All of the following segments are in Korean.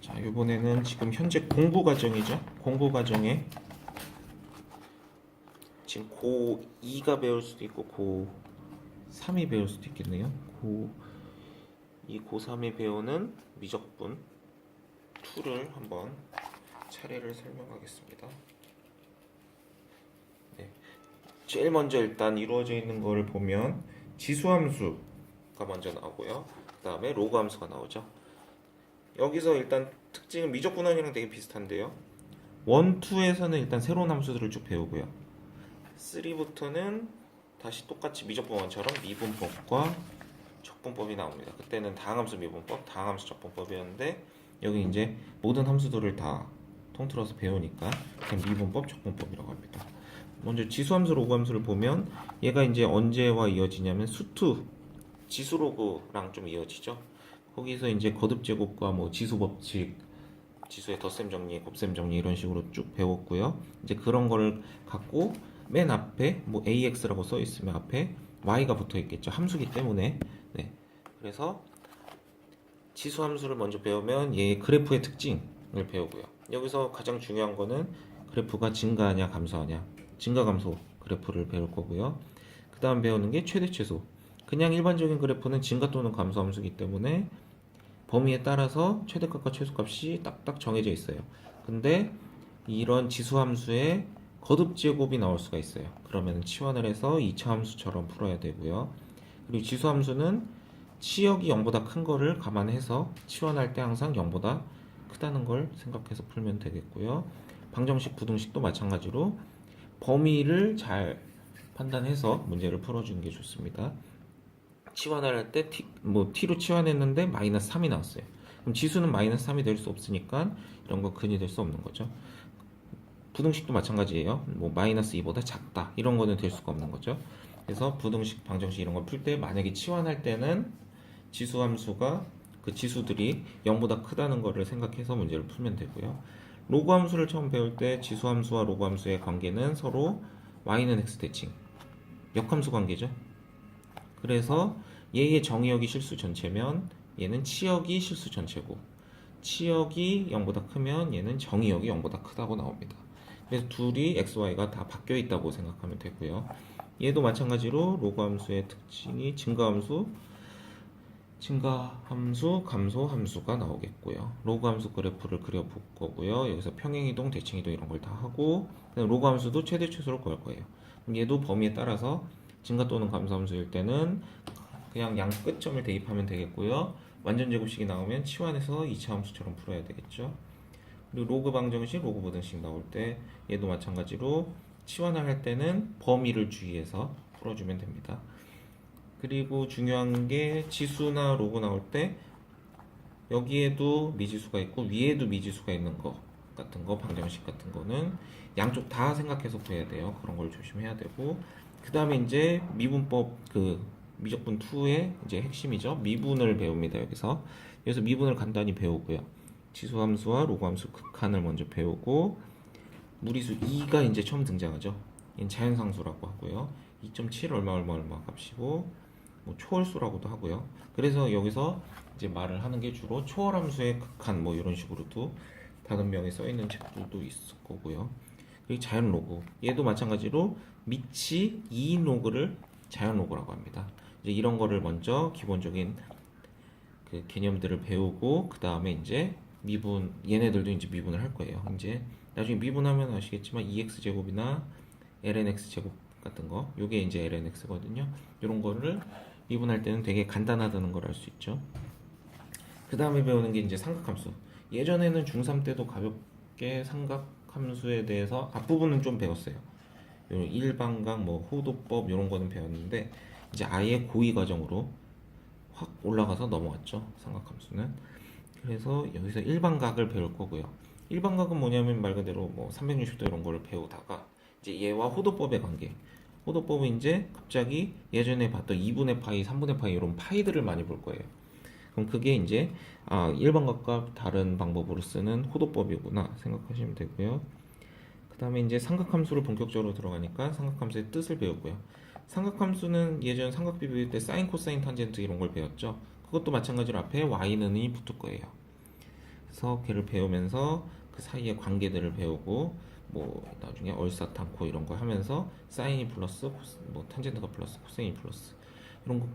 자, 이번에는 지금 현재 공부 과정이죠. 공부 과정에 지금 고2가 배울 수도 있고 고3이 배울 수도 있겠네요. 고2, 고3이 배우는 미적분 2를 한번 차례를 설명하겠습니다. 네. 제일 먼저 일단 이루어져 있는 거를 보면 지수함수가 먼저 나오고요. 그 다음에 로그 함수가 나오죠. 여기서 일단 특징은 미적분원이랑 되게 비슷한데요. 1, 2에서는 일단 새로운 함수들을 쭉 배우고요. 3부터는 다시 똑같이 미적분원처럼 미분법과 적분법이 나옵니다. 그때는 다항함수 미분법, 다항함수 적분법이었는데 여기 이제 모든 함수들을 다 통틀어서 배우니까 그냥 미분법, 적분법이라고 합니다. 먼저 지수함수, 로그함수를 보면 얘가 이제 언제와 이어지냐면 수투, 지수로그랑 좀 이어지죠. 거기서 이제 거듭 제곱과 뭐 지수 법칙, 지수의 덧셈 정리, 곱셈 정리 이런 식으로 쭉 배웠고요. 이제 그런 거를 갖고 맨 앞에 뭐 AX라고 써 있으면 앞에 Y가 붙어 있겠죠. 함수기 때문에. 네. 그래서 지수 함수를 먼저 배우면 얘의 그래프의 특징을 배우고요. 여기서 가장 중요한 거는 그래프가 증가하냐 감소하냐, 증가 감소 그래프를 배울 거고요. 그 다음 배우는 게 최대 최소. 그냥 일반적인 그래프는 증가 또는 감소 함수이기 때문에 범위에 따라서 최대값과 최소값이 딱딱 정해져 있어요. 근데 이런 지수함수에 거듭제곱이 나올 수가 있어요. 그러면 치환을 해서 2차 함수처럼 풀어야 되고요. 그리고 지수함수는 치역이 0보다 큰 거를 감안해서 치환할 때 항상 0보다 크다는 걸 생각해서 풀면 되겠고요. 방정식, 부등식도 마찬가지로 범위를 잘 판단해서 문제를 풀어주는 게 좋습니다. 치환을 할 때 t로 치환했는데 마이너스 3이 나왔어요. 그럼 지수는 마이너스 3이 될 수 없으니까 이런 거 근이 될 수 없는 거죠. 부등식도 마찬가지예요. 뭐 마이너스 2보다 작다 이런 거는 될 수가 없는 거죠. 그래서 부등식, 방정식 이런 걸 풀 때 만약에 치환할 때는 지수함수가 그 지수들이 0보다 크다는 거를 생각해서 문제를 풀면 되고요. 로그 함수를 처음 배울 때 지수함수와 로그 함수의 관계는 서로 y는 x 대칭 역함수 관계죠. 그래서 얘의 정의역이 실수 전체면 얘는 치역이 실수 전체고, 치역이 0보다 크면 얘는 정의역이 0보다 크다고 나옵니다. 그래서 둘이 xy가 다 바뀌어 있다고 생각하면 되고요. 얘도 마찬가지로 로그 함수의 특징이 증가함수, 감소 함수가 나오겠고요. 로그 함수 그래프를 그려볼 거고요. 여기서 평행이동, 대칭이동 이런 걸 다 하고, 로그 함수도 최대 최소를 구할 거예요. 그럼 얘도 범위에 따라서 증가 또는 감소 함수일 때는 그냥 양 끝점을 대입하면 되겠고요. 완전 제곱식이 나오면 치환해서 2차 함수처럼 풀어야 되겠죠. 그리고 로그 방정식, 로그 부등식 나올 때 얘도 마찬가지로 치환을 할 때는 범위를 주의해서 풀어주면 됩니다. 그리고 중요한 게 지수나 로그 나올 때 여기에도 미지수가 있고 위에도 미지수가 있는 거 같은 거, 방정식 같은 거는 양쪽 다 생각해서 구해야 돼요. 그런 걸 조심해야 되고, 그 다음에 이제 미분법, 그 미적분 2의 이제 핵심이죠. 미분을 배웁니다. 여기서 미분을 간단히 배우고요. 지수함수와 로그함수 극한을 먼저 배우고, 무리수 2가 이제 처음 등장하죠. 얘는 자연상수라고 하고요. 2.7 얼마 값이고, 뭐 초월수라고도 하고요. 그래서 여기서 이제 말을 하는 게 주로 초월함수의 극한 뭐 이런 식으로도 다른 명에 써 있는 책들도 있을 거고요. 그리고 자연 로그, 얘도 마찬가지로 미치 2인 로그를 자연 로그라고 합니다. 이제 이런 거를 먼저 기본적인 그 개념들을 배우고, 그 다음에 이제 미분, 얘네들도 이제 미분을 할 거예요. 이제 나중에 미분하면 아시겠지만 2x 제곱이나 lnx 제곱 같은 거, 요게 이제 lnx거든요. 이런 거를 미분할 때는 되게 간단하다는 걸 알 수 있죠. 그 다음에 배우는 게 이제 삼각함수. 예전에는 중3 때도 가볍게 삼각함수에 대해서 앞부분은 좀 배웠어요. 일반각, 뭐 호도법 이런 거는 배웠는데 이제 아예 고2 과정으로 확 올라가서 넘어왔죠. 삼각함수는. 그래서 여기서 일반각을 배울 거고요. 일반각은 뭐냐면 말 그대로 뭐 360도 이런 거를 배우다가 이제 얘와 호도법의 관계. 호도법은 이제 갑자기 예전에 봤던 2분의 파이, 3분의 파이 이런 파이들을 많이 볼 거예요. 그럼 그게 이제 일반각과 다른 방법으로 쓰는 호도법이구나 생각하시면 되고요. 그 다음에 이제 삼각함수를 본격적으로 들어가니까 삼각함수의 뜻을 배우고요. 삼각함수는 예전 삼각비 배울 때 사인, 코사인, 탄젠트 이런 걸 배웠죠. 그것도 마찬가지로 앞에 y는이 붙을 거예요. 그래서 걔를 배우면서 그 사이의 관계들을 배우고 뭐 나중에 얼사탄코 이런 거 하면서 사인이 플러스 뭐 탄젠트가 플러스 코사인이 플러스 이런 거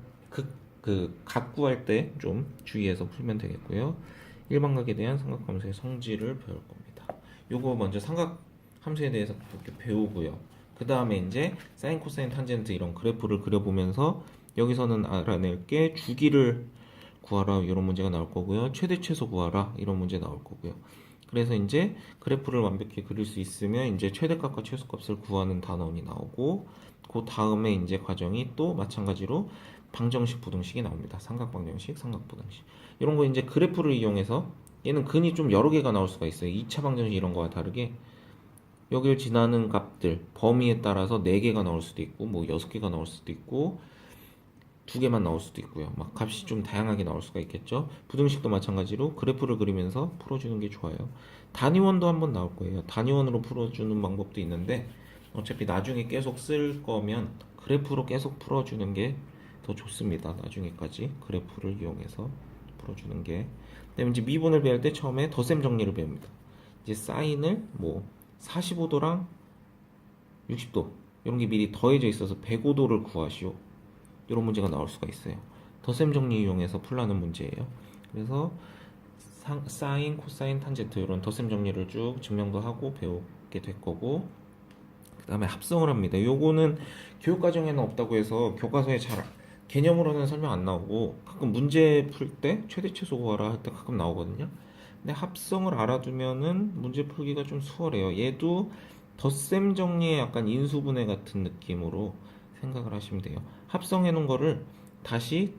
각 구할 때 좀 주의해서 풀면 되겠고요. 일반각에 대한 삼각함수의 성질을 배울 겁니다. 요거 먼저 삼각함수에 대해서 이렇게 배우고요. 그 다음에 이제 사인, 코사인, 탄젠트 이런 그래프를 그려보면서 여기서는 알아낼 게 주기를 구하라 이런 문제가 나올 거고요. 최대 최소 구하라 이런 문제 나올 거고요. 그래서 이제 그래프를 완벽히 그릴 수 있으면 이제 최대값과 최소값을 구하는 단원이 나오고 그 다음에 이제 과정이 또 마찬가지로 방정식, 부등식이 나옵니다. 삼각방정식, 삼각부등식 이런 거 이제 그래프를 이용해서 얘는 근이 좀 여러 개가 나올 수가 있어요. 2차 방정식 이런 거와 다르게 여기를 지나는 값들 범위에 따라서 4개가 나올 수도 있고 뭐 6개가 나올 수도 있고 2개만 나올 수도 있고요. 막 값이 좀 다양하게 나올 수가 있겠죠. 부등식도 마찬가지로 그래프를 그리면서 풀어주는 게 좋아요. 단위원도 한번 나올 거예요. 단위원으로 풀어주는 방법도 있는데 어차피 나중에 계속 쓸 거면 그래프로 계속 풀어주는 게 더 좋습니다. 나중에까지 그래프를 이용해서 풀어주는 게. 그다음에 이제 미분을 배울 때 처음에 덧셈 정리를 배웁니다. 이제 사인을 뭐 45도랑 60도 이런 게 미리 더해져 있어서 105도를 구하시오. 이런 문제가 나올 수가 있어요. 덧셈 정리 이용해서 풀라는 문제예요. 그래서 사인, 코사인, 탄젠트 이런 덧셈 정리를 쭉 증명도 하고 배우게 될 거고 그 다음에 합성을 합니다. 요거는 교육과정에는 없다고 해서 교과서에 잘 개념으로는 설명 안 나오고 가끔 문제 풀 때 최대 최소 구하라 할 때 가끔 나오거든요. 근데 합성을 알아두면은 문제 풀기가 좀 수월해요. 얘도 덧셈 정리의 약간 인수분해 같은 느낌으로 생각을 하시면 돼요. 합성해 놓은 거를 다시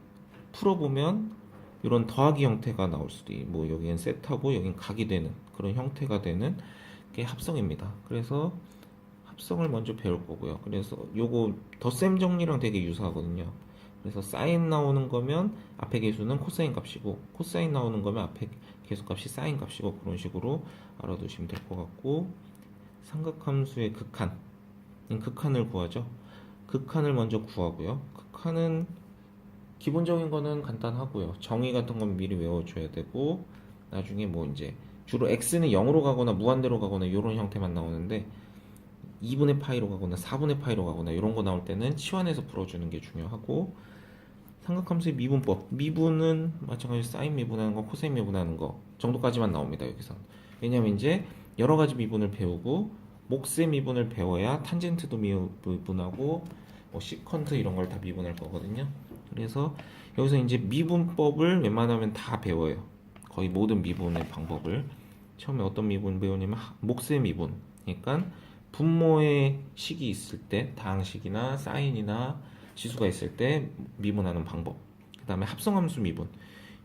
풀어보면 이런 더하기 형태가 나올 수도 있고 뭐 여기는 세트하고 여긴 각이 되는 그런 형태가 되는 게 합성입니다. 그래서 합성을 먼저 배울 거고요. 그래서 요거 덧셈 정리랑 되게 유사하거든요. 그래서 사인 나오는 거면 앞에 계수는 코사인 값이고 코사인 나오는 거면 앞에 계수값이 사인 값이고 그런 식으로 알아두시면 될 것 같고 삼각함수의 극한을 구하죠. 극한을 먼저 구하고요. 극한은 기본적인 거는 간단하고요. 정의 같은 건 미리 외워줘야 되고 나중에 뭐 이제 주로 x는 0으로 가거나 무한대로 가거나 이런 형태만 나오는데 2분의 파이로 가거나 4분의 파이로 가거나 이런 거 나올 때는 치환해서 풀어주는 게 중요하고 삼각함수의 미분법 미분은 마찬가지로 사인 미분하는 거 코사인 미분하는 거 정도까지만 나옵니다. 여기서 왜냐면 이제 여러 가지 미분을 배우고 목세 미분을 배워야 탄젠트도 미분하고 뭐 시컨트 이런 걸 다 미분할 거거든요. 그래서 여기서 이제 미분법을 웬만하면 다 배워요. 거의 모든 미분의 방법을 처음에 어떤 미분 배우냐면 목세 미분 그러니까 분모의 식이 있을 때 다항식이나 사인이나 지수가 있을 때 미분하는 방법 그 다음에 합성함수 미분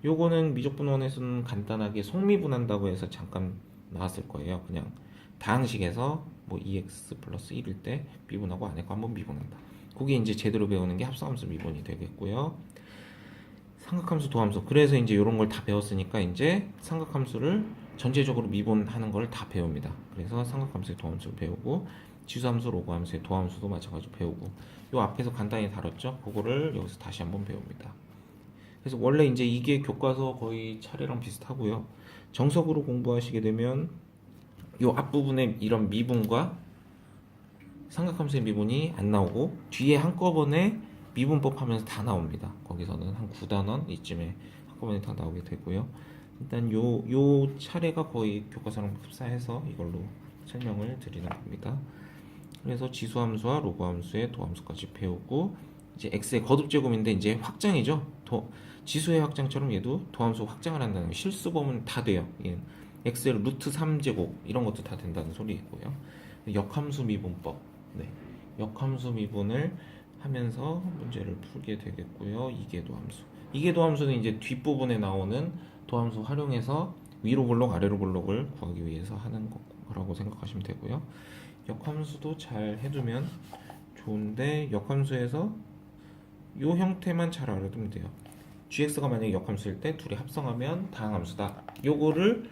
요거는 미적분원에서는 간단하게 속미분한다고 해서 잠깐 나왔을 거예요. 그냥 다항식에서 뭐 2x 플러스 1일 때 미분하고 안에 거 한번 미분한다. 그게 이제 제대로 배우는 게 합성함수 미분이 되겠고요. 삼각함수, 도함수. 그래서 이제 이런 걸 다 배웠으니까 이제 삼각함수를 전체적으로 미분하는 걸 다 배웁니다. 그래서 삼각함수의 도함수를 배우고 지수함수, 로그함수의 도함수도 마찬가지로 배우고 요 앞에서 간단히 다뤘죠. 그거를 여기서 다시 한번 배웁니다. 그래서 원래 이제 이게 교과서 거의 차례랑 비슷하고요. 정석으로 공부하시게 되면 요 앞부분에 이런 미분과 삼각함수의 미분이 안 나오고 뒤에 한꺼번에 미분법 하면서 다 나옵니다. 거기서는 한 9단원 이쯤에 한꺼번에 다 나오게 되고요. 일단 요 차례가 거의 교과서랑 흡사해서 이걸로 설명을 드리는 겁니다. 그래서 지수함수와 로그함수의 도함수까지 배우고 이제 x의 거듭제곱인데 이제 확장이죠. 지수의 확장처럼 얘도 도함수 확장을 한다는 거. 실수범은 다 돼요. 예. x의 루트 3제곱 이런 것도 다 된다는 소리이고요. 역함수 미분법. 네. 역함수 미분을 하면서 문제를 풀게 되겠고요. 이계도함수. 이계도함수는 이제 뒷부분에 나오는 도함수 활용해서 위로 볼록 아래로 볼록을 구하기 위해서 하는 거라고 생각하시면 되고요. 역함수도 잘 해두면 좋은데 역함수에서 이 형태만 잘 알아두면 돼요. gx가 만약에 역함수일 때 둘이 합성하면 다항함수다. 요거를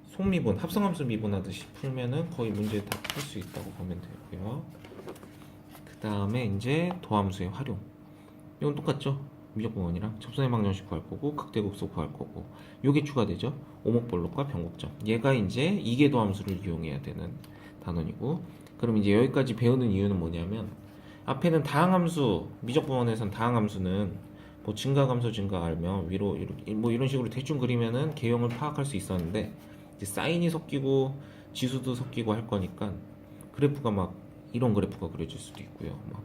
속미분, 합성함수 미분하듯이 풀면은 거의 문제 다 풀 수 있다고 보면 되고요. 그 다음에 이제 도함수의 활용. 이건 똑같죠. 미적분원이랑 접선의 방정식 구할 거고 극대극소 구할 거고 요게 추가되죠. 오목볼록과 변곡점. 얘가 이제 이계도 함수를 이용해야 되는 단원이고 그럼 이제 여기까지 배우는 이유는 뭐냐면 앞에는 다항함수 미적분원에선 다항함수는 뭐 증가감소 증가 알면 위로 이렇게 뭐 이런 식으로 대충 그리면은 개형을 파악할 수 있었는데 이제 사인이 섞이고 지수도 섞이고 할 거니까 그래프가 막 이런 그래프가 그려질 수도 있고요. 막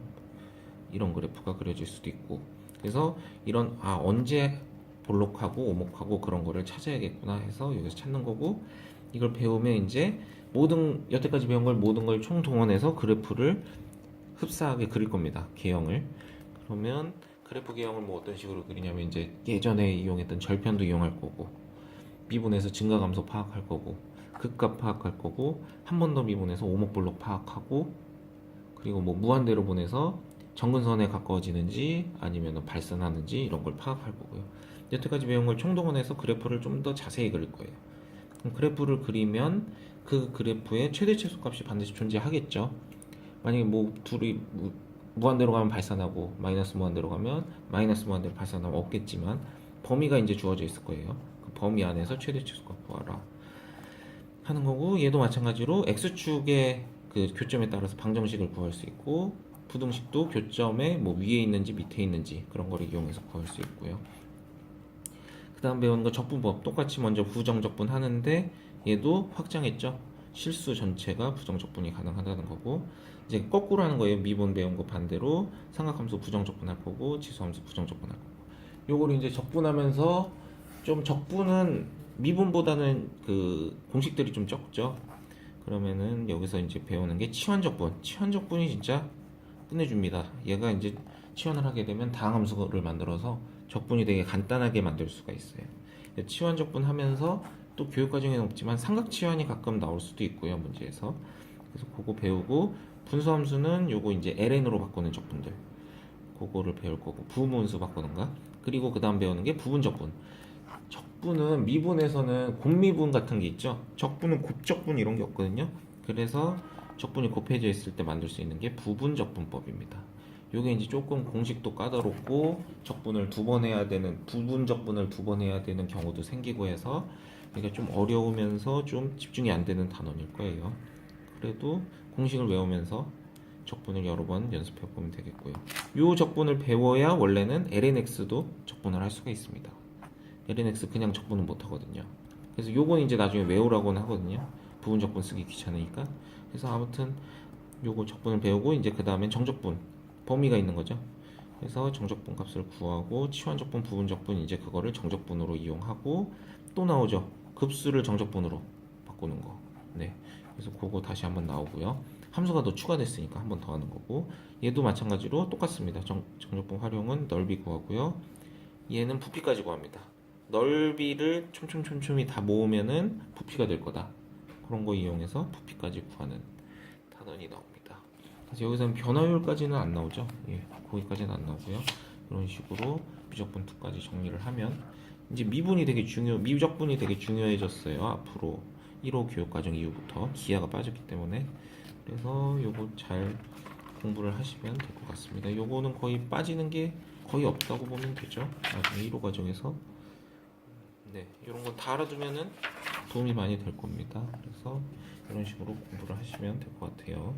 이런 그래프가 그려질 수도 있고 그래서 이런 언제 볼록하고 오목하고 그런 거를 찾아야겠구나 해서 여기서 찾는 거고 이걸 배우면 이제 모든 여태까지 배운 걸 모든 걸 총동원해서 그래프를 흡사하게 그릴 겁니다. 개형을. 그러면 그래프 개형을 뭐 어떤 식으로 그리냐면 이제 예전에 이용했던 절편도 이용할 거고 미분에서 증가감소 파악할 거고 극값 파악할 거고 한 번 더 미분해서 오목볼록 파악하고 그리고 뭐 무한대로 보내서 정근선에 가까워지는지 아니면 발산하는지 이런 걸 파악할 거고요. 여태까지 배운 걸 총동원해서 그래프를 좀 더 자세히 그릴 거예요. 그럼 그래프를 그리면 그 그래프의 최대 최소값이 반드시 존재하겠죠. 만약에 뭐 둘이 무한대로 가면 발산하고 마이너스 무한대로 가면 마이너스 무한대로 발산하면 없겠지만 범위가 이제 주어져 있을 거예요. 그 범위 안에서 최대 최소값 구하라 하는 거고 얘도 마찬가지로 x축의 그 교점에 따라서 방정식을 구할 수 있고 부등식도 교점에 뭐 위에 있는지 밑에 있는지 그런 거를 이용해서 구할 수 있고요. 그 다음 배우는 거 적분법 똑같이 먼저 부정적분 하는데 얘도 확장했죠. 실수 전체가 부정적분이 가능하다는 거고 이제 거꾸로 하는 거예요. 미분 배운 거 반대로 삼각함수 부정적분 할 거고 지수함수 부정적분 할 거고 요거를 이제 적분하면서 좀 적분은 미분보다는 그 공식들이 좀 적죠. 그러면은 여기서 이제 배우는 게 치환적분. 치환적분이 진짜 끝내줍니다. 얘가 이제 치환을 하게 되면 다항함수를 만들어서 적분이 되게 간단하게 만들 수가 있어요. 치환적분 하면서 또 교육과정에는 없지만 삼각치환이 가끔 나올 수도 있고요. 문제에서. 그래서 그거 배우고 분수함수는 요거 이제 ln으로 바꾸는 적분들. 그거를 배울 거고 부분수 바꾸는가. 그리고 그 다음 배우는 게 부분적분. 적분은 미분에서는 곱미분 같은 게 있죠. 적분은 곱적분 이런 게 없거든요. 그래서 적분이 곱해져 있을 때 만들 수 있는 게 부분적분법입니다. 요게 이제 조금 공식도 까다롭고 적분을 두 번 해야 되는 부분적분을 두 번 해야 되는 경우도 생기고 해서 이게 좀 어려우면서 좀 집중이 안 되는 단원일 거예요. 그래도 공식을 외우면서 적분을 여러 번 연습해 보면 되겠고요. 요 적분을 배워야 원래는 lnx도 적분을 할 수가 있습니다. lnx 그냥 적분은 못 하거든요. 그래서 요건 이제 나중에 외우라고는 하거든요. 부분 적분 쓰기 귀찮으니까. 그래서 아무튼 요거 적분을 배우고 이제 그 다음엔 정적분 범위가 있는 거죠. 그래서 정적분 값을 구하고 치환적분, 부분적분 이제 그거를 정적분으로 이용하고 또 나오죠. 급수를 정적분으로 바꾸는 거. 네. 그래서 그거 다시 한번 나오고요. 함수가 더 추가됐으니까 한 번 더 하는 거고 얘도 마찬가지로 똑같습니다. 정적분 활용은 넓이 구하고요. 얘는 부피까지 구합니다. 넓이를 촘촘히 다 모으면은 부피가 될 거다. 그런 거 이용해서 부피까지 구하는 단원이 나옵니다. 그래서 여기서는 변화율까지는 안 나오죠. 예, 거기까지는 안 나오고요. 이런 식으로 미적분 2까지 정리를 하면 이제 미적분이 되게 중요해졌어요. 앞으로 1호 교육과정 이후부터 기하가 빠졌기 때문에 그래서 요거 잘 공부를 하시면 될 것 같습니다. 요거는 거의 빠지는 게 거의 없다고 보면 되죠. 나중에 1호 과정에서 네, 이런 건 다 알아두면은 도움이 많이 될 겁니다. 그래서 이런 식으로 공부를 하시면 될 것 같아요.